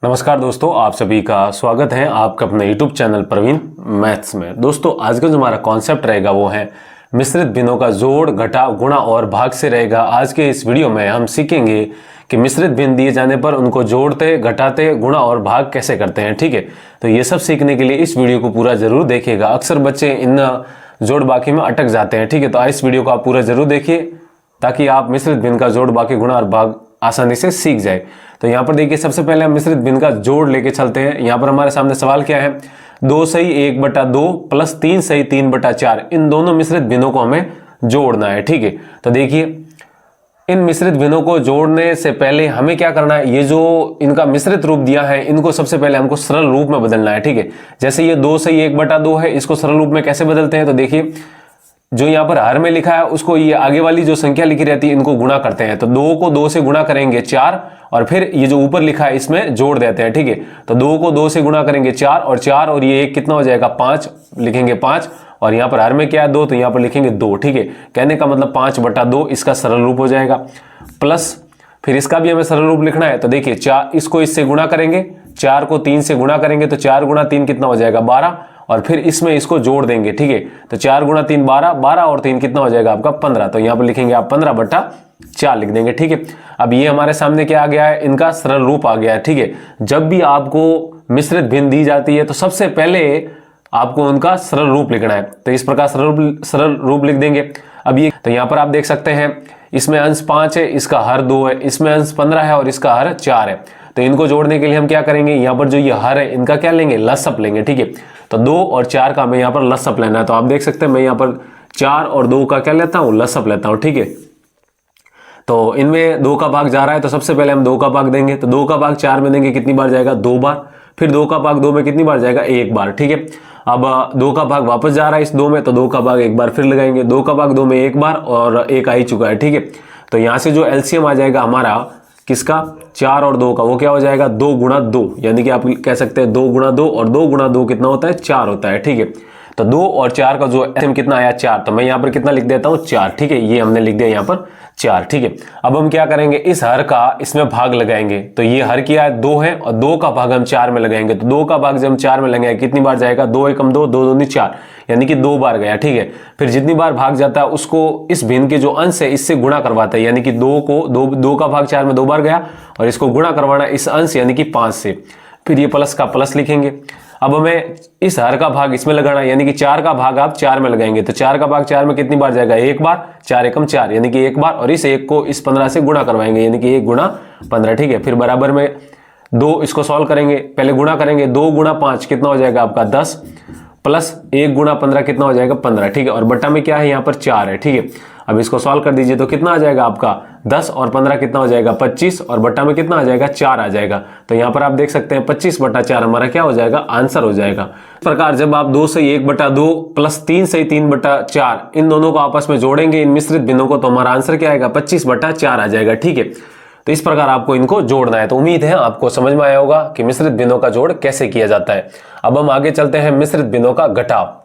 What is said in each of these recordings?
नमस्कार दोस्तों, आप सभी का स्वागत है आपका अपने YouTube चैनल प्रवीण मैथ्स में। दोस्तों आज का जो हमारा कॉन्सेप्ट रहेगा वो है मिश्रित भिन्नों का जोड़, घटाव, गुणा और भाग से रहेगा। आज के इस वीडियो में हम सीखेंगे कि मिश्रित भिन्न दिए जाने पर उनको जोड़ते, घटाते, गुणा और भाग कैसे करते हैं। ठीक है, तो ये सब सीखने के लिए इस वीडियो को पूरा जरूर देखिएगा। अक्सर बच्चे इन जोड़ बाकी में अटक जाते हैं। ठीक है, तो इस वीडियो को आप पूरा जरूर देखिए ताकि आप मिश्रित भिन्न का जोड़, बाकी, गुणा और भाग आसानी से सीख जाए। तो यहाँ पर देखिए, सबसे पहले हम मिश्रित भिन्न का जोड़ लेके चलते हैं। यहाँ पर हमारे सामने सवाल क्या है, 2 सही 1/2 प्लस 3 सही 3/4, इन दोनों मिश्रित भिन्नों को हमें जोड़ना है। ठीक है, तो देखिए इन मिश्रित भिन्नों को जोड़ने से पहले हमें क्या करना है, ये जो इनका मिश्रित रूप दिया है इनको सबसे पहले हमको सरल रूप में बदलना है। ठीक है, जैसे ये 2 सही 1/2 है, इसको सरल रूप में कैसे बदलते हैं, तो देखिए जो यहाँ पर हर में लिखा है उसको ये आगे वाली जो संख्या लिखी रहती है इनको गुणा करते हैं। तो 2 को 2 से गुणा करेंगे 4 और फिर ये जो ऊपर लिखा है इसमें जोड़ देते हैं। ठीक है, तो 2 को 2 से गुणा करेंगे 4 और ये 1 कितना हो जाएगा 5, लिखेंगे 5 और यहाँ पर हर में क्या है 2, तो यहाँ पर लिखेंगे 2। ठीक है, कहने का मतलब 5/2 इसका सरल रूप हो जाएगा। प्लस फिर इसका भी हमें सरल रूप लिखना है, तो देखिए 4 इसको इससे गुणा करेंगे, 4 को 3 से गुणा करेंगे तो 4 गुणा 3 कितना हो जाएगा 12 और फिर इसमें इसको जोड़ देंगे। ठीक है, तो 4 गुणा 3 12, 12 और 3 कितना हो जाएगा आपका 15, तो यहाँ पर लिखेंगे आप 15/4 लिख देंगे। ठीक है, अब ये हमारे सामने क्या आ गया है, इनका सरल रूप आ गया है। ठीक है, जब भी आपको मिश्रित भिन्न दी जाती है तो सबसे पहले आपको उनका सरल रूप लिखना है, तो इस प्रकार सरल रूप लिख देंगे। अब ये तो यहाँ पर आप देख सकते हैं इसमें अंश 5 है, इसका हर 2 है, इसमें अंश 15 है और इसका हर 4 है। तो इनको जोड़ने के लिए हम क्या करेंगे, यहाँ पर जो ये हर है इनका क्या लेंगे, लसअप लेंगे। ठीक है, तो 2 और 4 का हमें यहाँ पर लसअप लेना है, तो आप देख सकते हैं मैं यहाँ पर 4 और 2 का क्या लेता हूँ, लसअप लेता हूँ। ठीक है, तो इनमें 2 का भाग जा रहा है तो सबसे पहले हम 2 का भाग देंगे, तो 2 का भाग 4 में देंगे कितनी बार जाएगा 2 बार, फिर 2 का भाग 2 में कितनी बार जाएगा 1 बार। ठीक है, अब 2 का भाग वापस जा रहा है इस 2 में, तो 2 का भाग 1 बार फिर लगाएंगे, 2 का भाग 2 में 1 बार और 1 आ ही चुका है। ठीक है, तो यहाँ से जो एलसीएम आ जाएगा हमारा किसका, 4 और 2 का, वो क्या हो जाएगा 2 गुणा 2, यानी कि आप कह सकते हैं 2 गुणा 2 और 2 गुणा 2 कितना होता है 4 होता है। ठीक है, तो 2 और 4 का जो एलसीएम कितना आया 4, तो मैं यहाँ पर कितना लिख देता हूँ 4। ठीक है, ये हमने लिख दिया यहाँ पर 4। ठीक है, अब हम क्या करेंगे, इस हर का इसमें भाग लगाएंगे, तो ये हर किया है 2 है और 2 का भाग हम 4 में लगाएंगे, तो 2 का भाग जब हम 4 में लगाएंगे कितनी बार जाएगा 2 एकम 2, 2 दूनी 4, यानी कि 2 बार गया। ठीक है, फिर जितनी बार भाग जाता है उसको इस भिन्न के जो अंश है इससे गुणा करवाता है, यानी कि 2 का भाग 4 में 2 बार गया और इसको गुणा करवाना इस अंश यानी कि 5 से, फिर ये प्लस का प्लस लिखेंगे। अब हमें इस हर का भाग इसमें लगाना है, यानी कि 4 का भाग आप 4 में लगाएंगे, तो 4 का भाग 4 में कितनी बार जाएगा 1 बार, 4 एकम 4 यानी कि 1 बार, और इस 1 को इस 15 से गुणा करवाएंगे, यानी कि 1 गुणा 15। ठीक है, फिर बराबर में 2 इसको सॉल्व करेंगे, पहले गुणा करेंगे, 2 गुणा 5 कितना हो जाएगा आपका 10 प्लस 1 गुणा 15 कितना हो जाएगा 15। ठीक है, और बट्टा में क्या है यहाँ पर 4 है। ठीक है, अब इसको सॉल्व कर दीजिए तो कितना आ जाएगा आपका 10 और 15 कितना हो जाएगा 25 और बट्टा में कितना आ जाएगा 4 आ जाएगा। तो यहाँ पर आप देख सकते हैं 25/4 हमारा क्या हो जाएगा, आंसर हो जाएगा। इस प्रकार जब आप 2 सही 1/2 प्लस 3 सही 3/4 इन दोनों को आपस में जोड़ेंगे, इन मिश्रित भिन्नों को, तो हमारा आंसर क्या आएगा 25/4 आ जाएगा। ठीक है, तो इस प्रकार आपको इनको जोड़ना है। तो उम्मीद है आपको समझ में आया होगा कि मिश्रित भिन्नों का जोड़ कैसे किया जाता है। अब हम आगे चलते हैं मिश्रित भिन्नों का घटाव।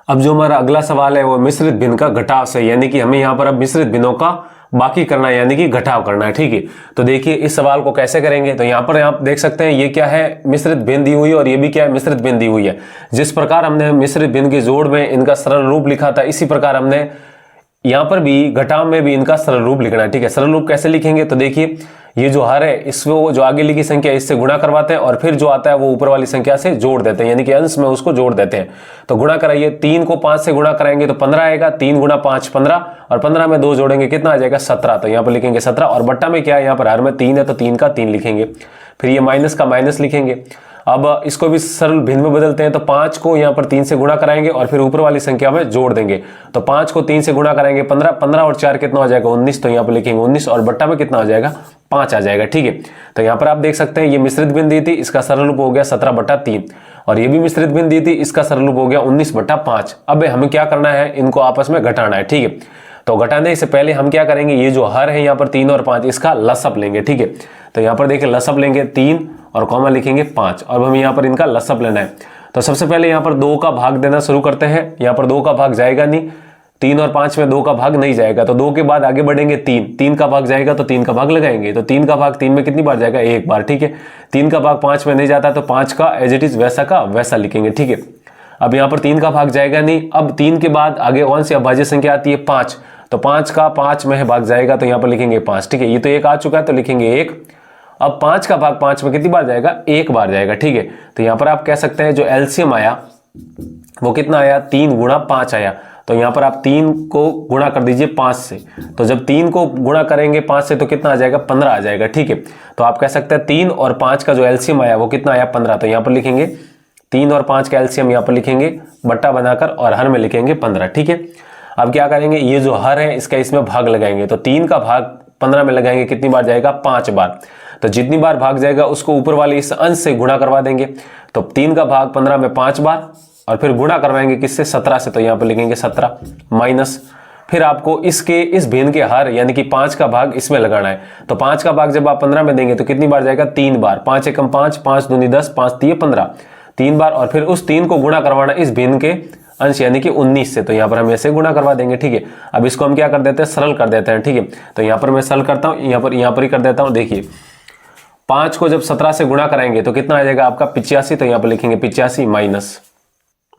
अब जो हमारा अगला सवाल है वो मिश्रित भिन्न का घटाव से, यानी कि हमें यहाँ पर अब मिश्रित भिन्नों का बाकी करना है, यानी कि घटाव करना है। ठीक है, तो देखिए इस सवाल को कैसे करेंगे, तो यहाँ पर आप देख सकते हैं ये क्या है, मिश्रित भिन्न दी हुई है और ये भी क्या है, मिश्रित भिन्न दी हुई है। जिस प्रकार हमने मिश्रित भिन्न के जोड़ में इनका सरल रूप लिखा था, इसी प्रकार हमने यहाँ पर भी घटाव में भी इनका सरल रूप लिखना है। ठीक है, सरल रूप कैसे लिखेंगे, तो देखिए ये जो हर है इसको जो आगे लिखी संख्या इससे गुणा करवाते हैं और फिर जो आता है वो ऊपर वाली संख्या से जोड़ देते हैं, यानी कि अंश में उसको जोड़ देते हैं। तो गुणा कराइए, 3 को 5 से गुणा कराएंगे तो 15 आएगा, 3 गुणा 5 15 और 15 में 2 जोड़ेंगे कितना आ जाएगा 17, तो यहाँ पर लिखेंगे 17 और बट्टा में क्या है, यहाँ पर हर में 3 है तो 3 का 3 लिखेंगे, फिर ये माइनस का माइनस लिखेंगे। अब इसको भी सरल भिन्न में बदलते हैं, तो 5 को यहाँ पर 3 से गुणा कराएंगे और फिर ऊपर वाली संख्या में जोड़ देंगे, तो 5 को 3 से गुणा कराएंगे 15, 15 और 4 कितना हो जाएगा 19, तो यहाँ पर लिखेंगे 19 और बट्टा में कितना आ जाएगा 5 आ जाएगा। ठीक है, तो यहाँ पर आप देख सकते हैं ये मिश्रित भिन्न दी थी, इसका सरल रूप हो गया 17/3 और ये भी मिश्रित भिन्न दी थी, इसका सरल रूप हो गया 19/5। अब हमें क्या करना है, इनको आपस में घटाना है। ठीक है, तो घटाने से पहले हम क्या करेंगे, ये जो हर है यहाँ पर 3 और 5 इसका लसअप लेंगे। ठीक है, तो यहाँ पर देखिए लसअप लेंगे 3 और कॉमा लिखेंगे 5 और हमें यहाँ पर इनका लसअप लेना है। तो सबसे पहले यहाँ पर 2 का भाग देना शुरू करते हैं, यहाँ पर 2 का भाग जाएगा नहीं, 3 और 5 में 2 का भाग नहीं जाएगा, तो 2 के बाद आगे बढ़ेंगे 3 का भाग जाएगा तो 3 का भाग लगाएंगे, तो 3 का भाग 3 में कितनी बार जाएगा, एक बार। ठीक है, 3 का भाग 5 में नहीं जाता तो 5 का एज इट इज वैसा का वैसा लिखेंगे। ठीक है, अब यहाँ पर 3 का भाग जाएगा नहीं। अब 3 के बाद आगे कौन सी अभाज्य संख्या आती है, 5, तो 5 का 5 में भाग जाएगा तो यहाँ पर लिखेंगे 5। ठीक है, ये तो 1 आ चुका है तो लिखेंगे 1। अब 5 का भाग 5 में कितनी बार जाएगा, एक बार जाएगा। ठीक है, तो यहाँ पर आप कह सकते हैं जो एलसीएम आया वो कितना आया, 3 गुणा 5 आया। तो यहाँ पर आप 3 को गुणा कर दीजिए 5 से, तो जब 3 को गुणा करेंगे 5 से तो कितना आ जाएगा, 15 आ जाएगा। ठीक है, तो आप कह सकते हैं 3 और 5 का जो एलसीएम आया वो कितना आया, 15। तो यहाँ पर लिखेंगे 3 और 5 का एलसीएम यहाँ पर लिखेंगे बट्टा बनाकर और हर में लिखेंगे 15। ठीक है, अब क्या करेंगे, ये जो हर है इसका इसमें भाग लगाएंगे, तो 3 का भाग 15 में लगाएंगे, कितनी बार जाएगा, 5 बार। तो जितनी बार भाग जाएगा उसको ऊपर वाले इस अंश से गुणा करवा देंगे, तो 3 का भाग 15 में 5 बार और फिर गुणा करवाएंगे किससे, 17 से, तो यहाँ पर लिखेंगे 17 माइनस, फिर आपको इसके इस भिन्न के हर यानी कि 5 का भाग इसमें लगाना है। तो 5 का भाग जब आप 15 में देंगे तो कितनी बार जाएगा, 3 बार। 5 एकम 5, 5 दूनी 10, 5 तिये 15, 3 बार, और फिर उस 3 को गुणा करवाना इस भिन्न के अंश यानी कि 19 से, तो यहाँ पर हम ऐसे गुणा करवा देंगे। ठीक है, अब इसको हम क्या कर देते हैं, सरल कर देते हैं। ठीक है, तो यहाँ पर मैं सरल करता हूँ, यहाँ पर ही कर देता हूँ। देखिए 5 को जब 17 से गुणा कराएंगे तो कितना आ जाएगा आपका, 85, तो यहाँ पर लिखेंगे 85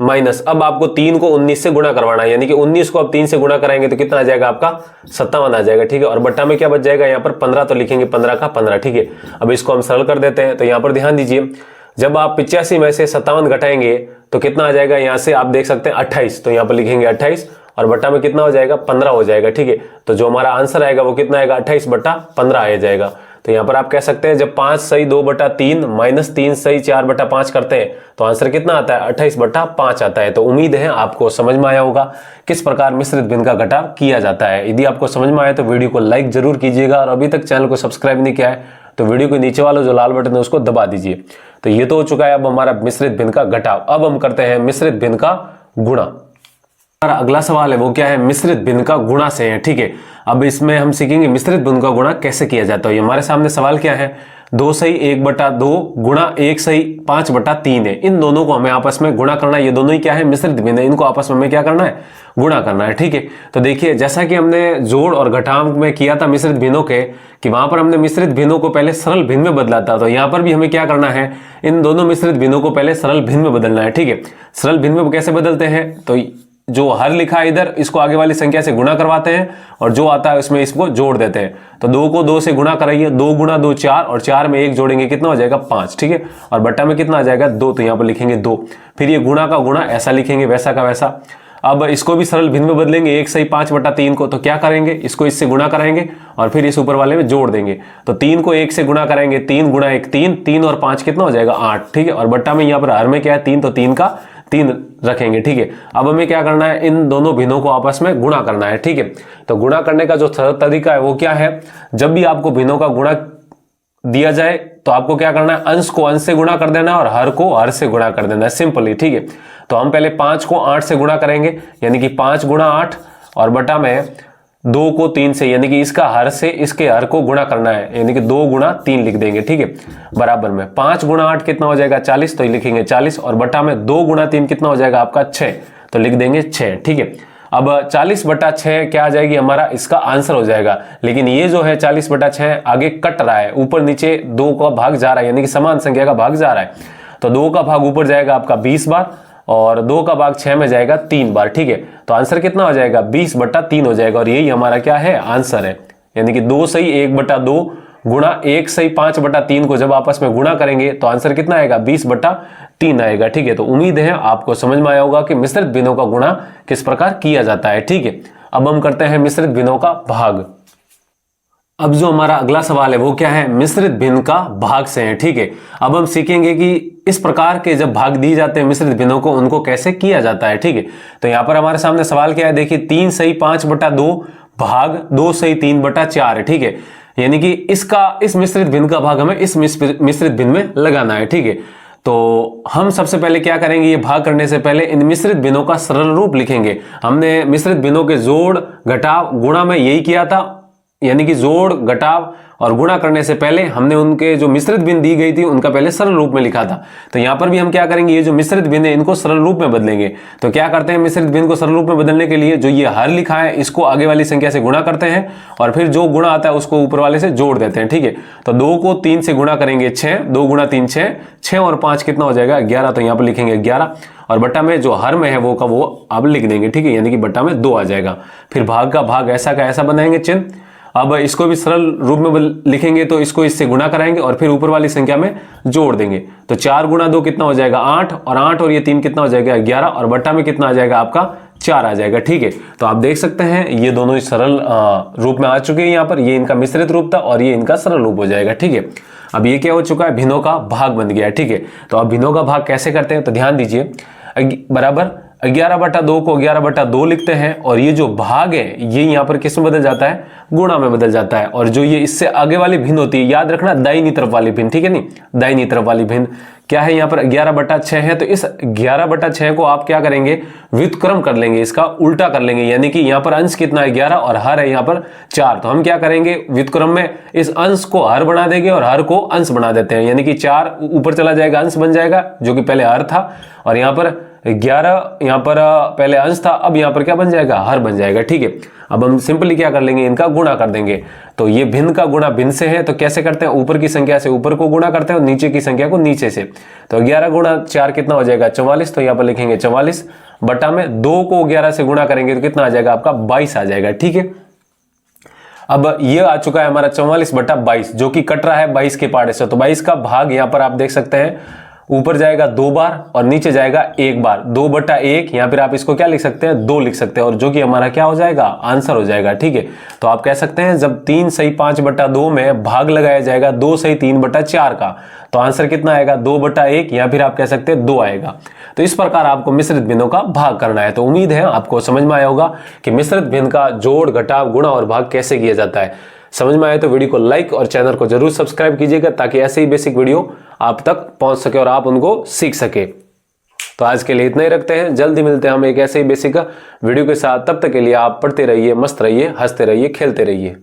माइनस अब आपको 3 को 19 से गुणा करवाना है, यानी कि 19 को अब 3 से गुणा कराएंगे तो कितना आ जाएगा आपका, 57 आ जाएगा। ठीक है, और बट्टा में क्या बच जाएगा यहाँ पर 15, तो लिखेंगे 15 का 15। ठीक है, अब इसको हम सरल कर देते हैं। तो यहाँ पर ध्यान दीजिए, जब आप 85 में से 57 घटाएंगे तो कितना आ जाएगा, यहाँ से आप देख सकते हैं 28, तो यहाँ पर लिखेंगे 28 और बट्टा में कितना हो जाएगा, 15 हो जाएगा। ठीक है, तो जो हमारा आंसर आएगा वो कितना आएगा, 28 बट्टा 15 आ जाएगा। तो यहाँ पर आप कह सकते हैं जब 5 सही 2 बटा 3 माइनस 3 सही 4 बटा 5 करते हैं तो आंसर कितना आता है, 28 बटा 5 आता है। तो उम्मीद है आपको समझ में आया होगा किस प्रकार मिश्रित भिन्न का घटाव किया जाता है। यदि आपको समझ में आया तो वीडियो को लाइक जरूर कीजिएगा, और अभी तक चैनल को सब्सक्राइब नहीं किया है तो वीडियो के नीचे वाला जो लाल बटन है उसको दबा दीजिए। तो ये तो हो चुका है अब हमारा मिश्रित भिन्न का घटाव। अब हम करते हैं मिश्रित भिन्न का गुणा। हमारा अगला सवाल है वो क्या है, मिश्रित भिन्न का गुणा से है। ठीक है, अब इसमें हम सीखेंगे मिश्रित भिन्न का गुणा कैसे किया जाता है। हमारे सामने सवाल क्या है, 2 सही 1 बटा 2 गुणा 1 सही 5 बटा 3 है। इन दोनों को हमें आपस में गुणा करना है। ये दोनों ही क्या है, मिश्रित भिन्न है, इनको आपस में हमें क्या करना है, गुणा करना है। ठीक है, तो देखिए जैसा कि हमने जोड़ और घटाव में किया था मिश्रित भिन्नों के, कि वहां पर हमने मिश्रित भिन्नों को पहले सरल भिन्न में बदला था, तो यहाँ पर भी हमें क्या करना है, इन दोनों मिश्रित भिन्नों को पहले सरल भिन्न में बदलना है। ठीक है, सरल भिन्न में कैसे बदलते हैं, तो जो हर लिखा है इधर इसको आगे वाली संख्या से गुणा करवाते हैं और जो आता है उसमें इसको जोड़ देते हैं। तो 2 को 2 से गुणा कराइए, 2 गुणा 2 4 और 4 में 1 जोड़ेंगे कितना हो जाएगा 5। ठीक है, और बट्टा में कितना आ जाएगा 2, तो यहाँ पर लिखेंगे 2। फिर ये गुणा का गुणा ऐसा लिखेंगे वैसा का वैसा। अब इसको भी सरल भिन्न में बदलेंगे, 1 सही 5 बटा 3 को, तो क्या करेंगे, इसको इससे गुणा कराएंगे और फिर इस ऊपर वाले में जोड़ देंगे। तो 3 को 1 से गुणा कराएंगे, 3 गुणा 1 3, 3 और 5 कितना हो जाएगा 8। ठीक है, और बट्टा में यहाँ पर हर में क्या है 3, तो 3 का 3 रखेंगे। ठीक है, अब हमें क्या करना है, इन दोनों भिन्नों को आपस में गुणा करना है। ठीक है, तो गुणा करने का जो सरल तरीका है वो क्या है, जब भी आपको भिन्नों का गुणा दिया जाए तो आपको क्या करना है, अंश को अंश से गुणा कर देना है और हर को हर से गुणा कर देना है, सिंपली। ठीक है, तो हम पहले 5 को 8 से गुणा करेंगे, यानी कि 5 गुणा 8 और बटा में 2 को 3 से, यानी कि इसका हर से इसके हर को गुणा करना है, यानी कि 2 गुणा 3 लिख देंगे। ठीक है, बराबर में 5 गुणा 8 कितना हो जाएगा 40, तो लिखेंगे 40 और बटा में 2 गुणा 3 कितना हो जाएगा आपका 6, तो लिख देंगे 6। ठीक है, अब 40 बटा 6 क्या आ जाएगी हमारा, इसका आंसर हो जाएगा। लेकिन ये जो है 40 बटा 6 आगे कट रहा है, ऊपर नीचे 2 का भाग जा रहा है, यानी कि समान संख्या का भाग जा रहा है। तो 2 का भाग ऊपर जाएगा आपका 20 बार और 2 का भाग 6 में जाएगा 3 बार। ठीक है, तो आंसर कितना हो जाएगा 20 बटा 3 हो जाएगा, और यही हमारा क्या है आंसर है। यानी कि 2 सही 1 बटा 2 गुणा 1 सही 5 बटा 3 को जब आपस में गुणा करेंगे तो आंसर कितना आएगा 20 बटा 3 आएगा। ठीक है, तो उम्मीद है आपको समझ में आया होगा कि मिश्रित भिन्नों का गुणा किस प्रकार किया जाता है। ठीक है, अब हम करते हैं मिश्रित भिन्नों का भाग। अब जो हमारा अगला सवाल है वो क्या है, मिश्रित भिन्न का भाग से है। ठीक है, अब हम सीखेंगे कि इस प्रकार के जब भाग दिए जाते हैं मिश्रित भिन्नों को, उनको कैसे किया जाता है। ठीक है, तो यहाँ पर हमारे सामने सवाल क्या है, देखिए 3 सही 5 बटा 2 भाग 2 सही 3 बटा 4 है। ठीक है, यानी कि इस मिश्रित भिन्न का भाग हमें इस मिश्रित भिन्न में लगाना है। ठीक है, तो हम सबसे पहले क्या करेंगे, ये भाग करने से पहले इन मिश्रित भिन्नों का सरल रूप लिखेंगे। हमने मिश्रित भिन्नों के जोड़ घटाव गुणा में यही किया था, यानी कि जोड़ घटाव और गुणा करने से पहले हमने उनके जो मिश्रित भिन्न दी गई थी उनका पहले सरल रूप में लिखा था। तो यहाँ पर भी हम क्या करेंगे, ये जो मिश्रित भिन्न है इनको सरल रूप में बदलेंगे। तो क्या करते हैं, मिश्रित भिन्न को सरल रूप में बदलने के लिए जो ये हर लिखा है इसको आगे वाली संख्या से गुणा करते हैं और फिर जो गुणा आता है उसको ऊपर वाले से जोड़ देते हैं। ठीक है, तो 2 को 3 से गुणा करेंगे 6, 2 गुणा 3 6, 6 और 5 कितना हो जाएगा 11। तो यहाँ पर लिखेंगे 11 और बट्टा में जो हर में है वो का वो अब लिख देंगे। ठीक है, यानी कि बट्टा में 2 आ जाएगा। फिर भाग का भाग ऐसा का ऐसा बनाएंगे चिन्ह। अब इसको भी सरल रूप में लिखेंगे तो इसको इससे गुणा कराएंगे और फिर ऊपर वाली संख्या में जोड़ देंगे। तो 4 गुणा 2 कितना हो जाएगा 8 और 8 और ये 3 कितना हो जाएगा 11 और बट्टा में कितना आ जाएगा आपका 4 आ जाएगा। ठीक है, तो आप देख सकते हैं ये दोनों ही सरल रूप में आ चुके हैं। यहाँ पर ये इनका मिश्रित रूप था और ये इनका सरल रूप हो जाएगा। ठीक है, अब ये क्या हो चुका है, भिन्नों का भाग बन गया है। ठीक है, तो अब भिन्नों का भाग कैसे करते हैं, तो ध्यान दीजिए, बराबर 11/2 को 11/2 लिखते हैं और ये जो भाग है ये यहाँ पर किस में बदल जाता है, गुणा में बदल जाता है। और जो ये इससे आगे वाली भिन्न होती है, याद रखना दाहिनी तरफ वाली भिन्न, ठीक है नहीं, दाहिनी तरफ वाली भिन्न क्या है, यहाँ पर 11/6 है। तो इस 11/6 को आप क्या करेंगे, व्युत्क्रम कर लेंगे, इसका उल्टा कर लेंगे, यानी कि यहाँ पर अंश कितना है 11 और हर है यहाँ पर 4। तो हम क्या करेंगे, व्युत्क्रम में इस अंश को हर बना देंगे और हर को अंश बना देते हैं, यानी कि 4 ऊपर चला जाएगा, अंश बन जाएगा जो कि पहले हर था, और यहाँ पर 11 यहाँ पर पहले अंश था, अब यहाँ पर क्या बन जाएगा, हर बन जाएगा। ठीक है, अब हम सिंपली क्या कर लेंगे, इनका गुणा कर देंगे। तो ये भिन्न का गुणा भिन्न से है, तो कैसे करते हैं, ऊपर की संख्या से ऊपर को गुणा करते हैं और नीचे की संख्या को नीचे से। तो 11 गुणा 4 कितना हो जाएगा 44। तो यहाँ पर लिखेंगे 44 बटा में 2 को 11 से गुणा करेंगे तो कितना आ जाएगा आपका 22 आ जाएगा। ठीक है, अब ये आ चुका है हमारा 44/22 जो कि कट रहा है 22 के पाड़े से। तो 22 का भाग यहाँ पर आप देख सकते हैं, ऊपर जाएगा 2 बार और नीचे जाएगा 1 बार, 2/1 या फिर आप इसको क्या लिख सकते हैं 2 लिख सकते हैं, और जो कि हमारा क्या हो जाएगा, आंसर हो जाएगा। ठीक है, तो आप कह सकते हैं जब 3 सही 5/2 में भाग लगाया जाएगा 2 सही 3/4 का, तो आंसर कितना आएगा 2/1 या फिर आप कह सकते हैं 2 आएगा। तो इस प्रकार आपको मिश्रित भिन्नों का भाग करना है। तो उम्मीद है आपको समझ में आया होगा कि मिश्रित भिन्न का जोड़, घटाव, गुणा और भाग कैसे किया जाता है। समझ में आए तो वीडियो को लाइक और चैनल को जरूर सब्सक्राइब कीजिएगा ताकि ऐसे ही बेसिक वीडियो आप तक पहुंच सके और आप उनको सीख सके। तो आज के लिए इतना ही रखते हैं, जल्दी मिलते हैं हम एक ऐसे ही बेसिक वीडियो के साथ। तब तक के लिए आप पढ़ते रहिए, मस्त रहिए, हंसते रहिए, खेलते रहिए।